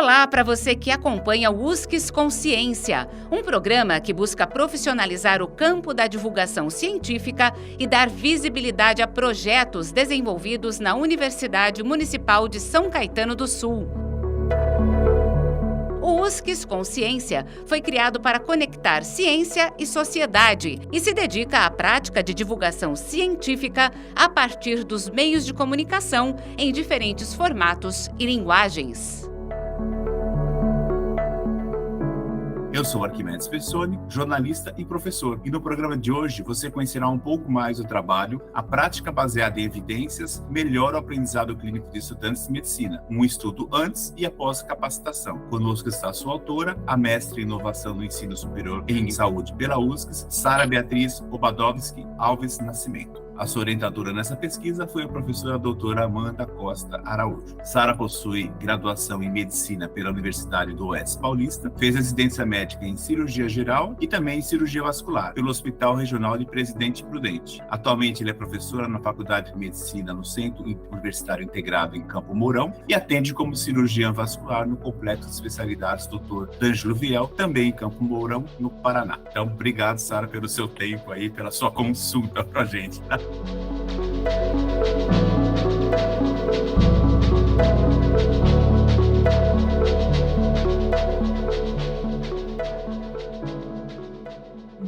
Olá para você que acompanha o USCS Consciência, um programa que busca profissionalizar o campo da divulgação científica e dar visibilidade a projetos desenvolvidos na Universidade Municipal de São Caetano do Sul. O USCS Consciência foi criado para conectar ciência e sociedade e se dedica à prática de divulgação científica a partir dos meios de comunicação em diferentes formatos e linguagens. Eu sou Arquimedes Pessoni, jornalista e professor, e no programa de hoje você conhecerá um pouco mais do trabalho A Prática Baseada em Evidências Melhora o Aprendizado Clínico de Estudantes de Medicina, um estudo antes e após capacitação. Conosco está a sua autora, a mestre em Inovação no Ensino Superior em Saúde pela USCS, Sara Beatriz Obadovski Alves Nascimento. A sua orientadora nessa pesquisa foi a professora doutora Amanda Costa Araújo. Sara possui graduação em Medicina pela Universidade do Oeste Paulista, fez residência médica em Cirurgia Geral e também em Cirurgia Vascular pelo Hospital Regional de Presidente Prudente. Atualmente, ele é professora na Faculdade de Medicina no Centro Universitário Integrado em Campo Mourão e atende como cirurgiã vascular no Complexo de Especialidades Dr. D'Angelo Viel, também em Campo Mourão, no Paraná. Então, obrigado, Sara, pelo seu tempo aí, pela sua consulta pra gente, tá?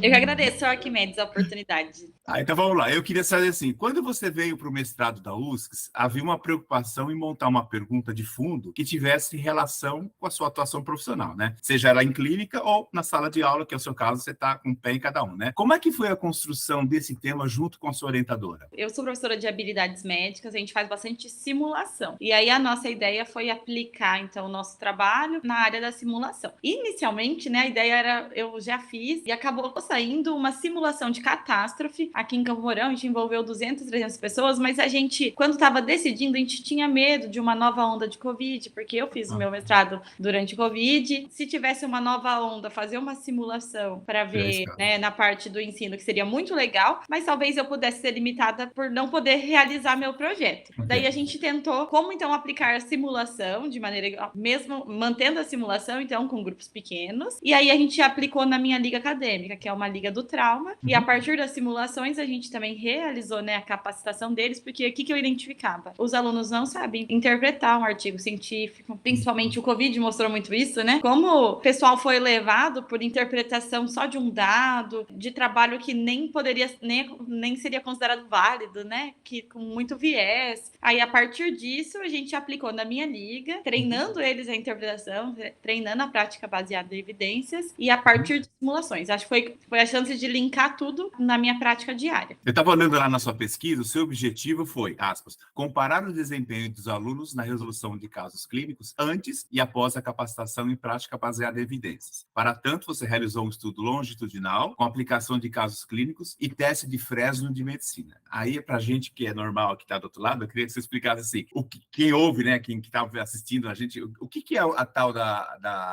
Eu que agradeço, Arquimedes, a oportunidade. Então vamos lá. Eu queria saber assim, quando você veio para o mestrado da USCS, havia uma preocupação em montar uma pergunta de fundo que tivesse relação com a sua atuação profissional, né? Seja ela em clínica ou na sala de aula, que é o seu caso, você está com um pé em cada um, né? Como é que foi a construção desse tema junto com a sua orientadora? Eu sou professora de habilidades médicas, a gente faz bastante simulação. E aí a nossa ideia foi aplicar, então, o nosso trabalho na área da simulação. Inicialmente, né, a ideia era, eu já fiz, e acabou saindo uma simulação de catástrofe. Aqui em Campo Mourão, a gente envolveu 200, 300 pessoas, mas a gente, quando estava decidindo, a gente tinha medo de uma nova onda de Covid, porque eu fiz o meu mestrado durante o Covid. Se tivesse uma nova onda, fazer uma simulação para ver, né, na parte do ensino, que seria muito legal, mas talvez eu pudesse ser limitada por não poder realizar meu projeto. Daí a gente tentou como, então, aplicar a simulação de maneira, mesmo mantendo a simulação, então, com grupos pequenos, e aí a gente aplicou na minha liga acadêmica, que é uma liga do trauma, e a partir das simulações a gente também realizou, né, a capacitação deles, porque o que eu identificava? Os alunos não sabem interpretar um artigo científico, principalmente o Covid mostrou muito isso, né? Como o pessoal foi levado por interpretação só de um dado, de trabalho que nem poderia, nem seria considerado válido, né? Que com muito viés. Aí, a partir disso, a gente aplicou na minha liga, treinando eles a interpretação, treinando a prática baseada em evidências, e a partir de simulações. Acho que foi a chance de linkar tudo na minha prática diária. Eu estava olhando lá na sua pesquisa, o seu objetivo foi, aspas, comparar o desempenho dos alunos na resolução de casos clínicos antes e após a capacitação em prática baseada em evidências. Para tanto, você realizou um estudo longitudinal com aplicação de casos clínicos e teste de Fresno de medicina. Aí, para a gente que é normal, que está do outro lado, eu queria que você explicasse assim, quem ouve, né, quem estava assistindo a gente, o que é a tal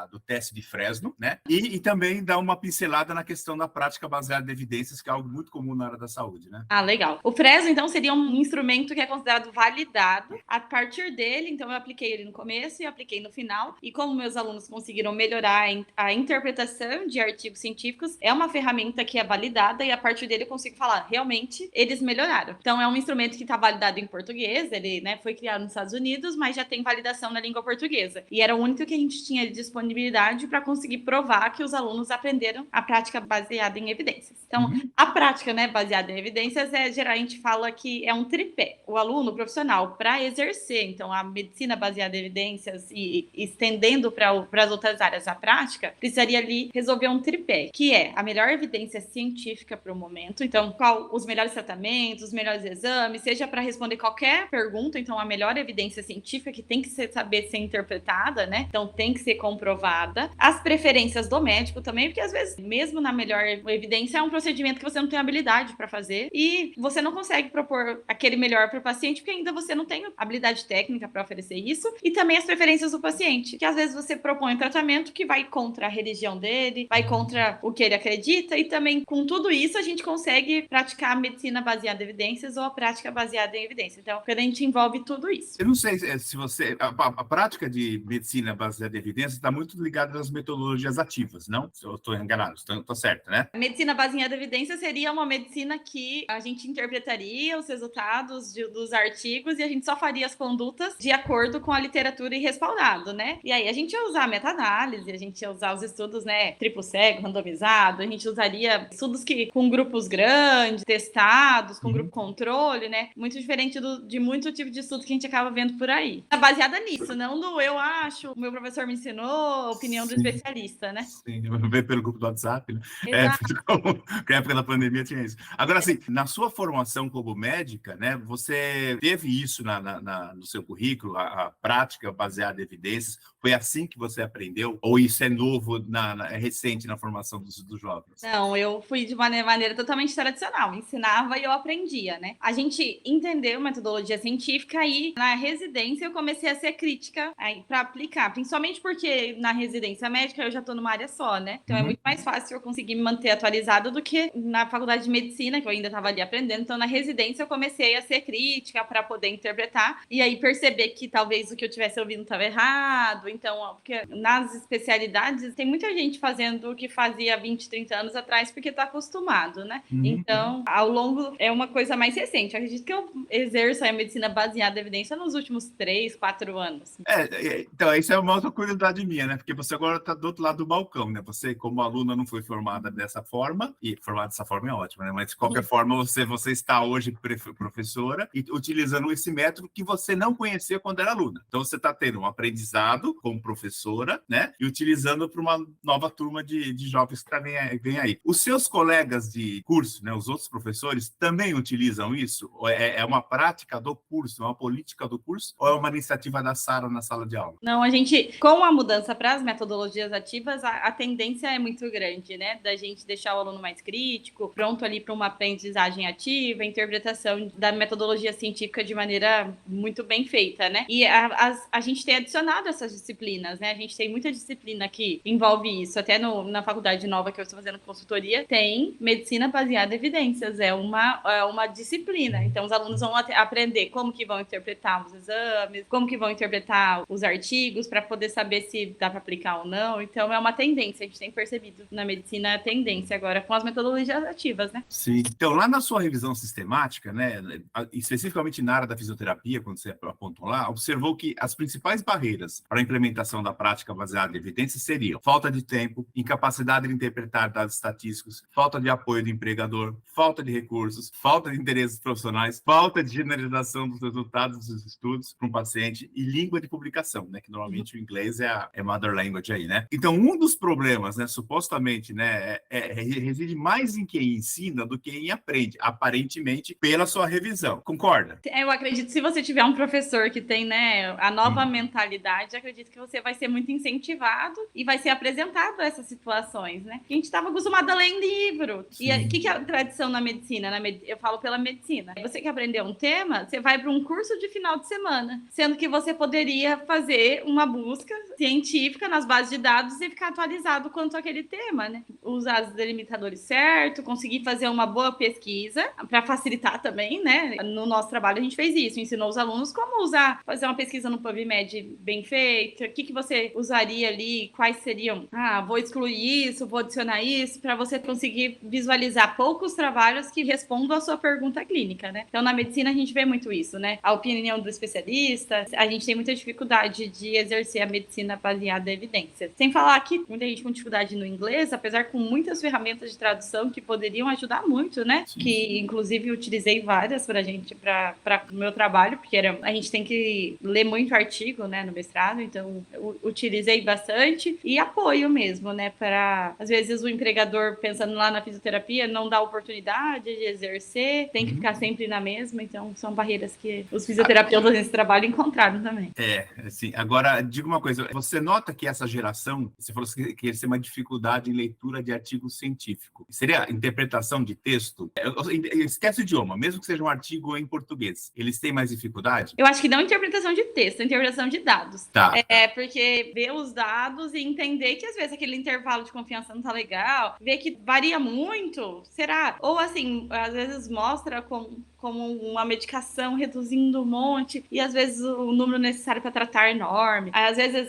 do teste de Fresno, né? E também dar uma pincelada na questão da prática baseada em evidências, que é algo muito comum na área da saúde, né? Legal. O Fresno, então, seria um instrumento que é considerado validado. A partir dele, então, eu apliquei ele no começo e apliquei no final. E como meus alunos conseguiram melhorar a interpretação de artigos científicos, é uma ferramenta que é validada e a partir dele eu consigo falar, realmente, eles melhoraram. Então, é um instrumento que está validado em português, ele, né, foi criado nos Estados Unidos, mas já tem validação na língua portuguesa. E era o único que a gente tinha disponibilidade para conseguir provar que os alunos aprenderam a prática baseada em evidências. Então, a prática, né, baseada em evidências, geralmente fala que é um tripé. O aluno, o profissional, para exercer, então, a medicina baseada em evidências e estendendo para as outras áreas da prática, precisaria ali resolver um tripé, que é a melhor evidência científica para o momento, então, qual os melhores tratamentos, os melhores exames, seja para responder qualquer pergunta, então, a melhor evidência científica que tem que saber ser interpretada, né? Então, tem que ser comprovada. As preferências do médico também, porque às vezes, mesmo na melhor melhor evidência é um procedimento que você não tem habilidade para fazer e você não consegue propor aquele melhor para o paciente porque ainda você não tem habilidade técnica para oferecer isso, e também as preferências do paciente, que às vezes você propõe um tratamento que vai contra a religião dele, vai contra o que ele acredita, e também com tudo isso a gente consegue praticar a medicina baseada em evidências ou a prática baseada em evidências. Então, quando a gente envolve tudo isso. Eu não sei se você... A prática de medicina baseada em evidências está muito ligada às metodologias ativas, não? Se eu estou enganado, estou certo, né? A medicina baseada em evidências seria uma medicina que a gente interpretaria os resultados dos artigos e a gente só faria as condutas de acordo com a literatura e respaldado, né? E aí a gente ia usar meta-análise, a gente ia usar os estudos, né, triplo cego, randomizado, a gente usaria estudos com grupos grandes, testados, com grupo controle, né? Muito diferente de muito tipo de estudo que a gente acaba vendo por aí. É baseada nisso, não do eu acho, o meu professor me ensinou, a opinião do especialista, né? Sim, ver pelo grupo do WhatsApp, né? Na época da pandemia tinha isso. Agora, assim, na sua formação como médica, né, você teve isso no seu currículo, a prática baseada em evidências? Foi assim que você aprendeu? Ou isso é novo, é recente na formação dos jovens? Não, eu fui de maneira totalmente tradicional. Ensinava e eu aprendia, né? A gente entendeu metodologia científica e na residência eu comecei a ser crítica para aplicar. Principalmente porque na residência médica eu já estou numa área só, né? Então é muito mais fácil eu conseguir me manter atualizado do que na faculdade de medicina, que eu ainda estava ali aprendendo. Então na residência eu comecei a ser crítica para poder interpretar e aí perceber que talvez o que eu tivesse ouvindo estava errado. Então, porque nas especialidades tem muita gente fazendo o que fazia 20, 30 anos atrás porque está acostumado, né? Então, ao longo, é uma coisa mais recente. Eu acredito que eu exerço a medicina baseada em evidência nos últimos 3, 4 anos. Então, isso é uma outra curiosidade minha, né? Porque você agora está do outro lado do balcão, né? Você, como aluna, não foi formada dessa forma, e formada dessa forma é ótimo, né? Mas, de qualquer forma, você está hoje professora e utilizando esse método que você não conhecia quando era aluna. Então, você está tendo um aprendizado como professora, né? E utilizando para uma nova turma de jovens que vem aí. Os seus colegas de curso, né? Os outros professores, também utilizam isso? Ou é uma prática do curso, é uma política do curso? Ou é uma iniciativa da Sara na sala de aula? Não, a gente, com a mudança para as metodologias ativas, a tendência é muito grande, né? Da gente deixar o aluno mais crítico, pronto ali para uma aprendizagem ativa, interpretação da metodologia científica de maneira muito bem feita, né? E a gente tem adicionado essas disciplinas, né? A gente tem muita disciplina que envolve isso. Até na faculdade nova que eu estou fazendo consultoria, tem medicina baseada em evidências. É uma disciplina. Então, os alunos vão aprender como que vão interpretar os exames, como que vão interpretar os artigos, para poder saber se dá para aplicar ou não. Então, é uma tendência. A gente tem percebido na medicina a tendência agora com as metodologias ativas, né? Sim. Então, lá na sua revisão sistemática, né, especificamente na área da fisioterapia, quando você apontou lá, observou que as principais barreiras para a implementação da prática baseada em evidências seriam falta de tempo, incapacidade de interpretar dados estatísticos, falta de apoio do empregador, falta de recursos, falta de interesses profissionais, falta de generalização dos resultados dos estudos para um paciente e língua de publicação, né, que normalmente o inglês é mother language aí, né? Então, um dos problemas, né, supostamente, né, reside mais em quem ensina do que em aprende, aparentemente, pela sua revisão. Concorda? Eu acredito que se você tiver um professor que tem, né, a nova mentalidade, acredito que você vai ser muito incentivado e vai ser apresentado a essas situações, né? A gente estava acostumado a ler em livro. Sim. E o que é a tradição na medicina? Eu falo pela medicina. Você quer aprender um tema, você vai para um curso de final de semana, sendo que você poderia fazer uma busca científica nas bases de dados e ficar atualizado quanto àquele tema, né? Usar os delimitadores certos, conseguir fazer uma boa pesquisa para facilitar também, né? No nosso trabalho a gente fez isso, ensinou os alunos como fazer uma pesquisa no PubMed bem feita, o que você usaria ali, quais seriam, vou excluir isso, vou adicionar isso, para você conseguir visualizar poucos trabalhos que respondam à sua pergunta clínica, né? Então, na medicina a gente vê muito isso, né? A opinião do especialista, a gente tem muita dificuldade de exercer a medicina baseada em evidências. Sem falar que muita gente com dificuldade no inglês, apesar com muitas ferramentas de tradução que poderiam ajudar muito, né? Sim. Que, inclusive, utilizei várias pra gente, para o meu trabalho, porque a gente tem que ler muito artigo, né, no mestrado, então eu utilizei bastante e apoio mesmo, né, para, às vezes, o empregador, pensando lá na fisioterapia, não dá oportunidade de exercer, tem que ficar sempre na mesma, então são barreiras que os fisioterapeutas nesse trabalho encontraram também. Assim, agora, diga uma coisa, você nota que essa geração, você falou que ia ser uma dificuldade em leitura de artigos artigo científico. Seria interpretação de texto? Esquece o idioma, mesmo que seja um artigo em português. Eles têm mais dificuldade? Eu acho que não interpretação de texto, interpretação de dados. Tá. Porque ver os dados e entender que às vezes aquele intervalo de confiança não tá legal, ver que varia muito, será? Ou assim, às vezes mostra como uma medicação reduzindo um monte, e às vezes o número necessário para tratar é enorme. Às vezes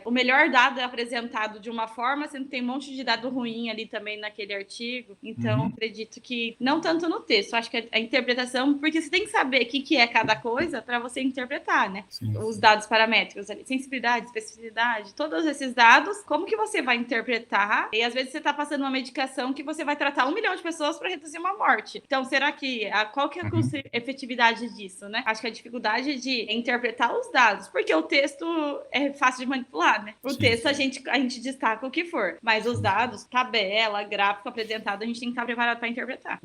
o melhor dado é apresentado de uma forma, sendo que tem um monte de dado ruim ali também naquele artigo. Então, acredito que não tanto no texto, acho que a interpretação, porque você tem que saber o que é cada coisa para você interpretar, né? Sim. Os dados paramétricos ali, sensibilidade, especificidade, todos esses dados, como que você vai interpretar? E às vezes você está passando uma medicação que você vai tratar 1 milhão de pessoas para reduzir uma morte. Então, será que qual que é a efetividade disso, né? Acho que a dificuldade de interpretar os dados, porque o texto é fácil de manipular, né? O texto a gente destaca o que for, mas os dados, tabela, gráfico apresentado, a gente tem que estar preparado para interpretar.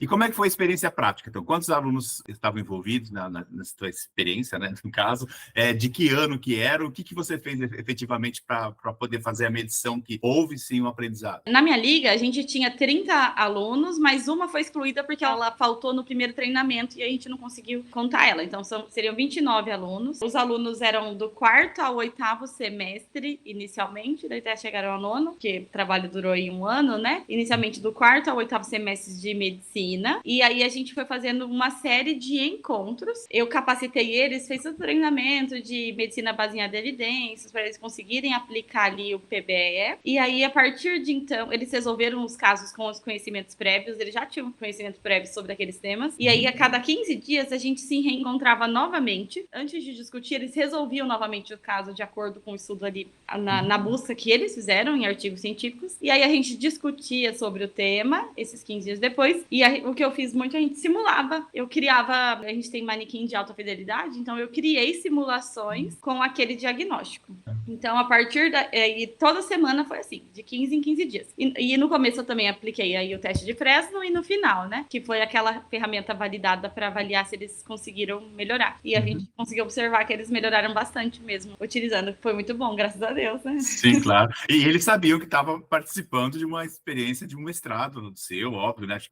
E como é que foi a experiência prática? Então, quantos alunos estavam envolvidos nessa sua experiência, né, no caso? De que ano que era? O que você fez efetivamente para poder fazer a medição que houve sim um aprendizado? Na minha liga, a gente tinha 30 alunos, mas uma foi excluída porque ela faltou no primeiro treinamento e a gente não conseguiu contar ela. Então, seriam 29 alunos. Os alunos eram do 4º ao 8º semestre, inicialmente, daí até chegaram ao 9º, porque o trabalho durou aí 1 ano, né? Inicialmente do 4º ao 8º semestre de medicina. E aí a gente foi fazendo uma série de encontros. Eu capacitei eles, fiz o treinamento de medicina baseada em evidências, para eles conseguirem aplicar ali o PBE. E aí, a partir de então, eles resolveram os casos com os conhecimentos prévios, eles já tinham conhecimento prévio sobre aqueles temas. E aí, a cada 15 dias, a gente se reencontrava novamente. Antes de discutir, eles resolviam novamente o caso de acordo com o estudo ali, na busca que eles fizeram em artigos científicos. E aí, a gente discutia sobre o tema, esses 15 dias depois. E aí, o que eu fiz muito, a gente simulava. Eu criava, a gente tem manequim de alta fidelidade, então eu criei simulações com aquele diagnóstico. Então, a partir e toda semana foi assim, de 15 em 15 dias. E no começo eu também apliquei aí o teste de Fresno e no final, né? Que foi aquela ferramenta validada para avaliar se eles conseguiram melhorar. E a gente conseguiu observar que eles melhoraram bastante mesmo, utilizando. Foi muito bom, graças a Deus, né? Sim, claro. E eles sabiam que estavam participando de uma experiência de um mestrado no seu, óbvio, né? Isso,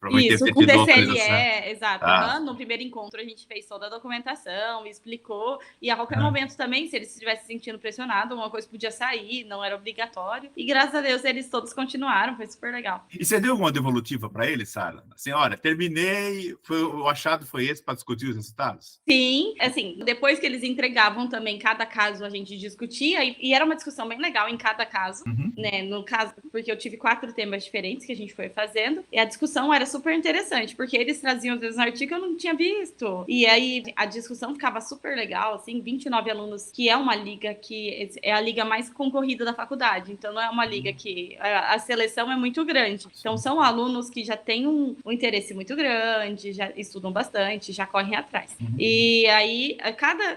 com DCLE, exato. Ah. No primeiro encontro a gente fez toda a documentação, explicou, e a qualquer momento também, se eles estivessem se sentindo pressionados, alguma coisa podia sair, não era obrigatório. E graças a Deus eles todos continuaram, foi super legal. E você deu alguma devolutiva para eles, Sara? Assim, olha, terminei, o achado foi esse para discutir os resultados? Sim, assim, depois que eles entregavam também, cada caso a gente discutia, e era uma discussão bem legal em cada caso, né? No caso, porque eu tive 4 temas diferentes que a gente foi fazendo, e a discussão era super interessante, porque eles traziam, às vezes, um artigo que eu não tinha visto. E aí a discussão ficava super legal, assim, 29 alunos, que é uma liga que é a liga mais concorrida da faculdade. Então, não é uma liga que a seleção é muito grande. Então, são alunos que já têm um interesse muito grande, já estudam bastante, já correm atrás. E aí,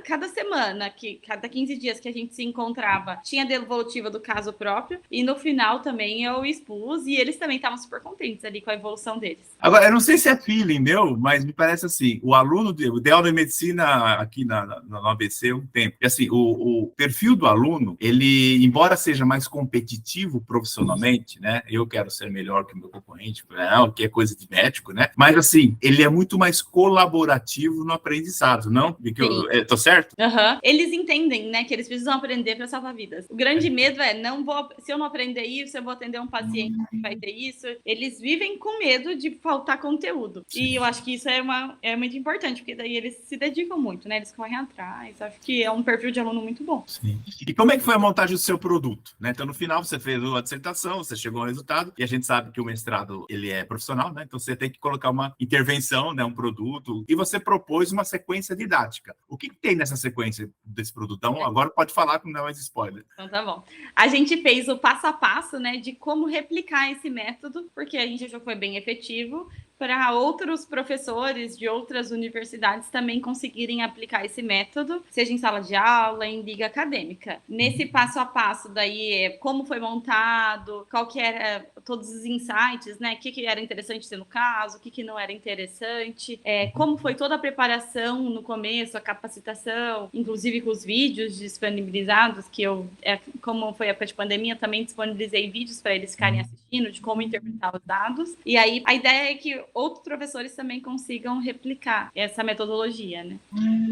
cada semana, cada 15 dias que a gente se encontrava, tinha devolutiva do caso próprio. E no final também eu expus, e eles também estavam super contentes ali com a evolução deles. Agora, eu não sei se é feeling meu, mas me parece assim, o aluno, o dei aula de medicina aqui na ABC há um tempo, e assim, o perfil do aluno, ele, embora seja mais competitivo profissionalmente, né, eu quero ser melhor que o meu concorrente, que é coisa de médico, né, mas assim, ele é muito mais colaborativo no aprendizado, não? Tô certo? Eles entendem, né, que eles precisam aprender para salvar vidas. O grande medo é, se eu não aprender isso, eu vou atender um paciente que vai ter isso. Eles vivem com medo de faltar conteúdo. Sim. E eu acho que isso é muito importante, porque daí eles se dedicam muito, né? Eles correm atrás. Acho que é um perfil de aluno muito bom. Sim. E como é que foi a montagem do seu produto? Né? Então, no final, você fez a dissertação, você chegou ao resultado, e a gente sabe que o mestrado, ele é profissional, né? Então, você tem que colocar uma intervenção, né? Um produto, e você propôs uma sequência didática. O que tem nessa sequência desse produto? Então, agora pode falar, com não mais spoiler. Então, tá bom. A gente fez o passo a passo, né? De como replicar esse método, porque a gente achou que foi bem efetivo, para outros professores de outras universidades também conseguirem aplicar esse método, seja em sala de aula, em liga acadêmica. Nesse passo a passo daí, como foi montado, qual que era todos os insights, né? O que era interessante ter no caso, o que não era interessante, como foi toda a preparação no começo, a capacitação, inclusive com os vídeos disponibilizados, que como foi a época de pandemia, também disponibilizei vídeos para eles ficarem assistindo. raciocínio, de como interpretar os dados. E aí a ideia é que outros professores também consigam replicar essa metodologia, né?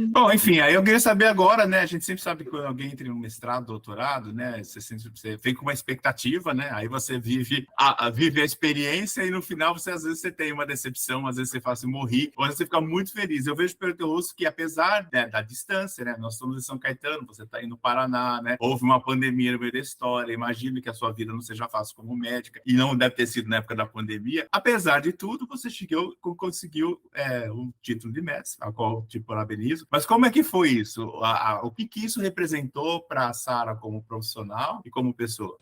Bom, enfim, aí eu queria saber agora, né? A gente sempre sabe que quando alguém entra em um mestrado, doutorado, né? Você vem com uma expectativa, né? Aí você vive a experiência e no final às vezes você tem uma decepção, às vezes você fala assim, morri, ou às vezes você fica muito feliz. Eu vejo pelo teu rosto que apesar, né, da distância, né? Nós estamos em São Caetano, você está aí no Paraná, né? Houve uma pandemia no meio da história, imagino que a sua vida não seja fácil como médica, e não deve ter sido na época da pandemia. Apesar de tudo, você conseguiu um título de mestre, a qual te parabenizo. Mas como é que foi isso? O que isso representou para a Sara como profissional e como pessoa?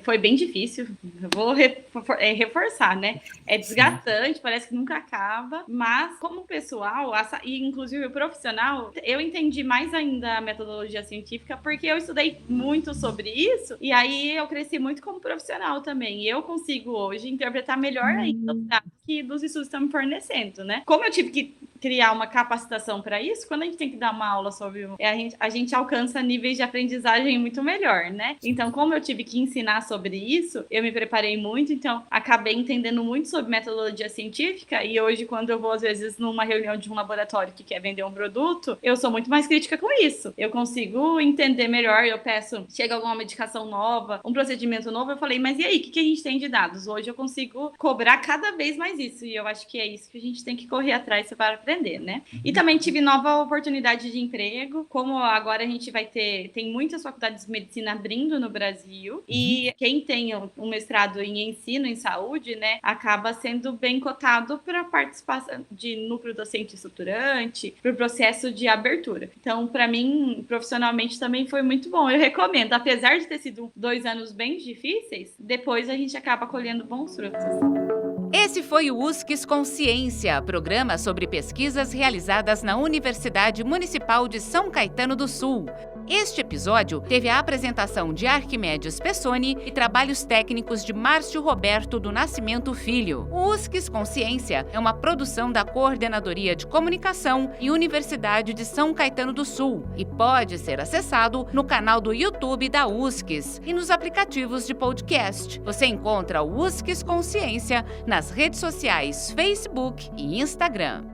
Foi bem difícil, eu vou reforçar, né? É desgastante, parece que nunca acaba, mas como pessoal, e inclusive profissional, eu entendi mais ainda a metodologia científica porque eu estudei muito sobre isso e aí eu cresci muito como profissional também. E eu consigo hoje interpretar melhor ainda os dados que dos estudos estão me fornecendo, né? Como eu tive que criar uma capacitação para isso, quando a gente tem que dar uma aula sobre a gente alcança níveis de aprendizagem muito melhor, né? Então, como eu tive que ensinar sobre isso, eu me preparei muito, então acabei entendendo muito sobre metodologia científica e hoje, quando eu vou, às vezes, numa reunião de um laboratório que quer vender um produto, eu sou muito mais crítica com isso. Eu consigo entender melhor, eu peço, chega alguma medicação nova, um procedimento novo, eu falei, mas e aí, o que a gente tem de dados? Hoje eu consigo cobrar cada vez mais isso, e eu acho que é isso que a gente tem que correr atrás para aprender, né? E também tive nova oportunidade de emprego, como agora a gente tem muitas faculdades de medicina abrindo no Brasil, e quem tem um mestrado em ensino em saúde, né, acaba sendo bem cotado para participação de núcleo docente estruturante, para o processo de abertura. Então, para mim, profissionalmente também foi muito bom. Eu recomendo, apesar de ter sido 2 anos bem difíceis, depois a gente acaba colhendo bons frutos. Esse foi o USCS Consciência, programa sobre pesquisas realizadas na Universidade Municipal de São Caetano do Sul. Este episódio teve a apresentação de Arquimedes Pessoni e trabalhos técnicos de Márcio Roberto do Nascimento Filho. O USCS Consciência é uma produção da Coordenadoria de Comunicação e Universidade de São Caetano do Sul e pode ser acessado no canal do YouTube da USCS e nos aplicativos de podcast. Você encontra o USCS Consciência nas redes sociais Facebook e Instagram.